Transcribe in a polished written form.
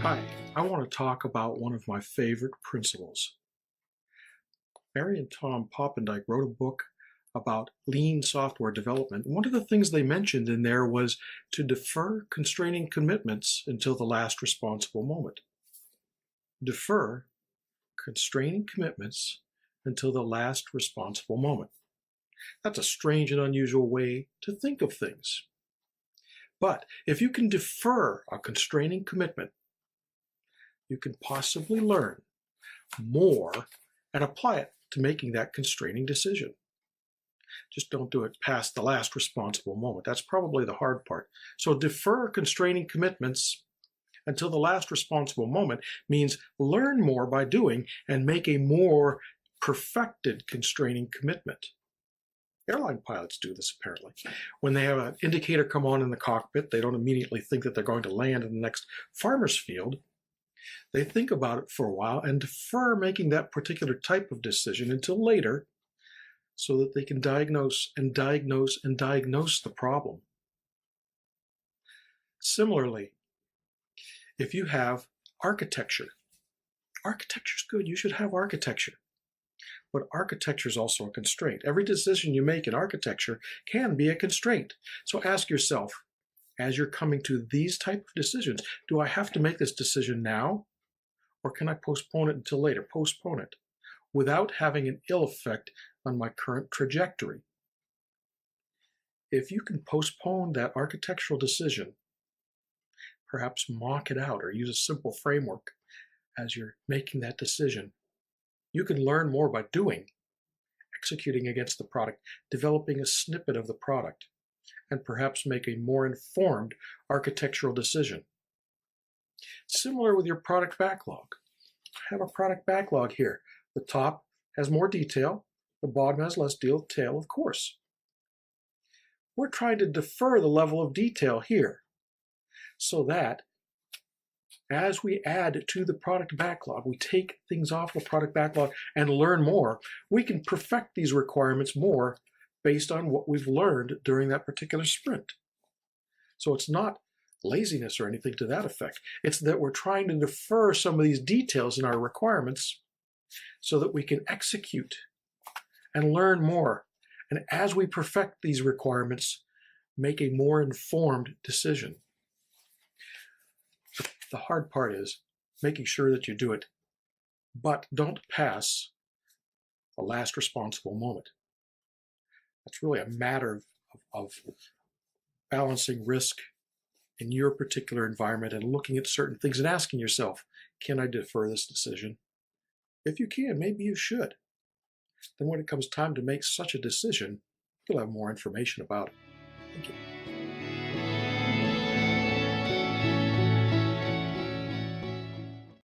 Hi, I want to talk about one of my favorite principles. Mary and Tom Poppendieck wrote a book about lean software development. One of the things they mentioned in there was to defer constraining commitments until the last responsible moment. Defer constraining commitments until the last responsible moment. That's a strange and unusual way to think of things. But if you can defer a constraining commitment, you can possibly learn more and apply it to making that constraining decision. Just don't do it past the last responsible moment. That's probably the hard part. So defer constraining commitments until the last responsible moment means learn more by doing and make a more perfected constraining commitment. Airline pilots do this apparently. When they have an indicator come on in the cockpit, they don't immediately think that they're going to land in the next farmer's field. They think about it for a while and defer making that particular type of decision until later so that they can diagnose the problem. Similarly, if you have architecture's good. You should have architecture. But architecture is also a constraint. Every decision you make in architecture can be a constraint. So ask yourself, as you're coming to these type of decisions, do I have to make this decision now? Or can I postpone it until later? Postpone it without having an ill effect on my current trajectory. If you can postpone that architectural decision, perhaps mock it out or use a simple framework as you're making that decision, you can learn more by doing, executing against the product, developing a snippet of the product, and perhaps make a more informed architectural decision. Similar with your product backlog. I have a product backlog here. The top has more detail, the bottom has less detail, of course. We're trying to defer the level of detail here so that as we add to the product backlog, we take things off the product backlog and learn more, we can perfect these requirements more based on what we've learned during that particular sprint. So it's not laziness or anything to that effect. It's that we're trying to defer some of these details in our requirements so that we can execute and learn more. And as we perfect these requirements, make a more informed decision. The hard part is making sure that you do it, but don't pass the last responsible moment. That's really a matter of balancing risk in your particular environment and looking at certain things and asking yourself, can I defer this decision? If you can, maybe you should. Then when it comes time to make such a decision, you'll have more information about it. Thank you.